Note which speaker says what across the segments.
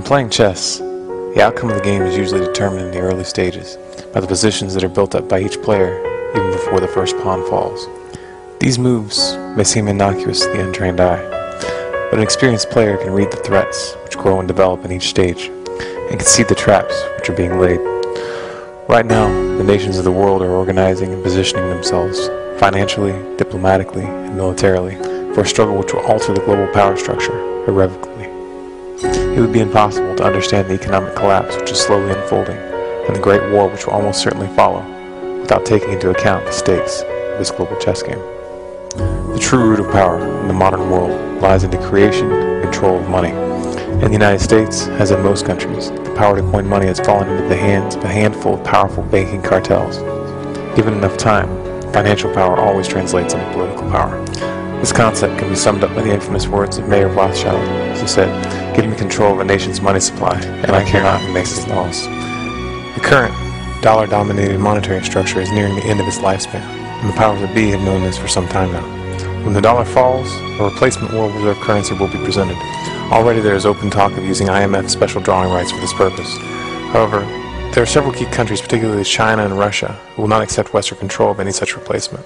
Speaker 1: playing chess, the outcome of the game is usually determined in the early stages by the positions that are built up by each player even before the first pawn falls. These moves may seem innocuous to the untrained eye, but an experienced player can read the threats which grow and develop in each stage, and can see the traps which are being laid. Right now, the nations of the world are organizing and positioning themselves financially, diplomatically, and militarily for a struggle which will alter the global power structure irrevocably. It would be impossible to understand the economic collapse which is slowly unfolding and the great war which will almost certainly follow without taking into account the stakes of this global chess game. The true root of power in the modern world lies in the creation and control of money. In the United States, as in most countries, the power to coin money has fallen into the hands of a handful of powerful banking cartels. Given enough time, financial power always translates into political power. This concept can be summed up by the infamous words of Mayor Rothschild, as he said, "Give me control of a nation's money supply, and I care not who makes its laws." The current dollar-dominated monetary structure is nearing the end of its lifespan, and the powers that be have known this for some time now. When the dollar falls, a replacement world reserve currency will be presented. Already there is open talk of using IMF special drawing rights for this purpose. However, there are several key countries, particularly China and Russia, who will not accept Western control of any such replacement.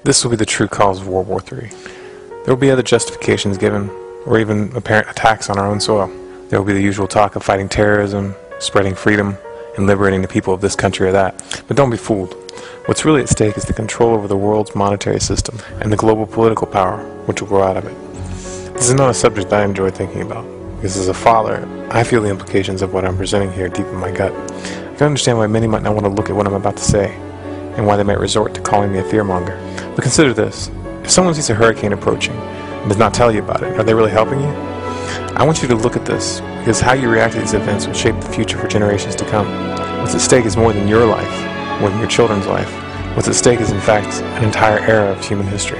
Speaker 1: This will be the true cause of World War III. There will be other justifications given, or even apparent attacks on our own soil. There will be the usual talk of fighting terrorism, spreading freedom, and liberating the people of this country or that. But don't be fooled. What's really at stake is the control over the world's monetary system and the global political power which will grow out of it. This is not a subject I enjoy thinking about, because as a father, I feel the implications of what I'm presenting here deep in my gut. I can understand why many might not want to look at what I'm about to say, and why they might resort to calling me a fearmonger. But consider this. If someone sees a hurricane approaching and does not tell you about it, are they really helping you? I want you to look at this, because how you react to these events will shape the future for generations to come. What's at stake is more than your life, more than your children's life. What's at stake is, in fact, an entire era of human history.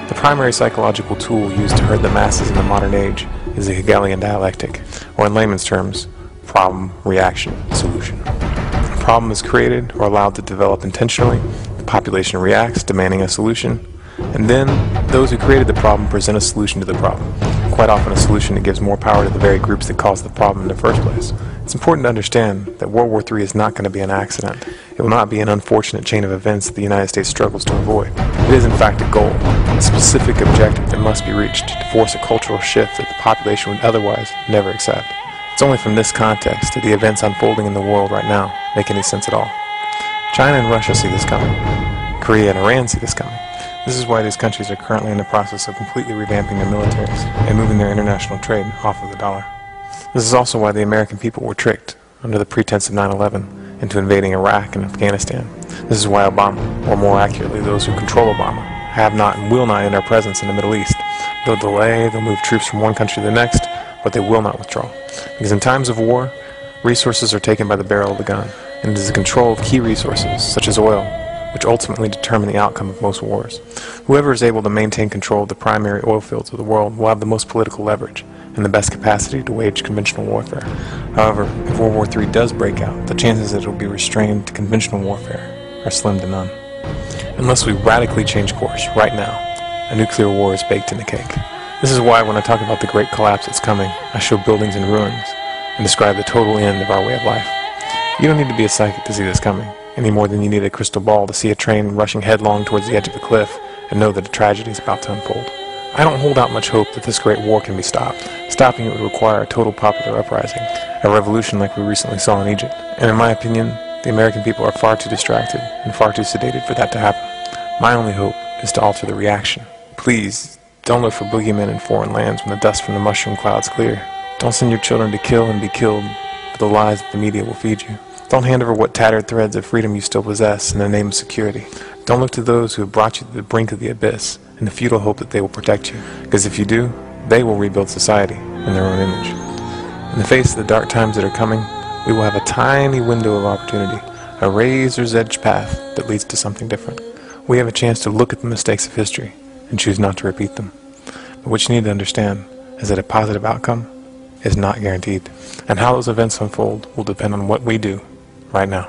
Speaker 1: The primary psychological tool used to herd the masses in the modern age is the Hegelian dialectic, or in layman's terms, problem, reaction, solution. A problem is created or allowed to develop intentionally, the population reacts, demanding a solution, and then those who created the problem present a solution to the problem. Quite often a solution that gives more power to the very groups that caused the problem in the first place. It's important to understand that World War III is not going to be an accident. It will not be an unfortunate chain of events that the United States struggles to avoid. It is in fact a goal, a specific objective that must be reached to force a cultural shift that the population would otherwise never accept. It's only from this context that the events unfolding in the world right now make any sense at all. China and Russia see this coming. Korea and Iran see this coming. This is why these countries are currently in the process of completely revamping their militaries and moving their international trade off of the dollar. This is also why the American people were tricked, under the pretense of 9/11, into invading Iraq and Afghanistan. This is why Obama, or more accurately those who control Obama, have not and will not end our presence in the Middle East. They'll delay, they'll move troops from one country to the next, but they will not withdraw. Because in times of war, resources are taken by the barrel of the gun, and it is the control of key resources, such as oil, which ultimately determine the outcome of most wars. Whoever is able to maintain control of the primary oil fields of the world will have the most political leverage and the best capacity to wage conventional warfare. However, if World War III does break out, the chances that it will be restrained to conventional warfare are slim to none. Unless we radically change course right now, a nuclear war is baked in the cake. This is why when I talk about the great collapse that's coming, I show buildings in ruins and describe the total end of our way of life. You don't need to be a psychic to see this coming, any more than you need a crystal ball to see a train rushing headlong towards the edge of a cliff and know that a tragedy is about to unfold. I don't hold out much hope that this great war can be stopped. Stopping it would require a total popular uprising, a revolution like we recently saw in Egypt. And in my opinion, the American people are far too distracted and far too sedated for that to happen. My only hope is to alter the reaction. Please, don't look for boogeymen in foreign lands when the dust from the mushroom clouds clear. Don't send your children to kill and be killed for the lies that the media will feed you. Don't hand over what tattered threads of freedom you still possess in the name of security. Don't look to those who have brought you to the brink of the abyss in the futile hope that they will protect you, because if you do, they will rebuild society in their own image. In the face of the dark times that are coming, we will have a tiny window of opportunity, a razor's edge path that leads to something different. We have a chance to look at the mistakes of history and choose not to repeat them. But what you need to understand is that a positive outcome is not guaranteed, and how those events unfold will depend on what we do right now.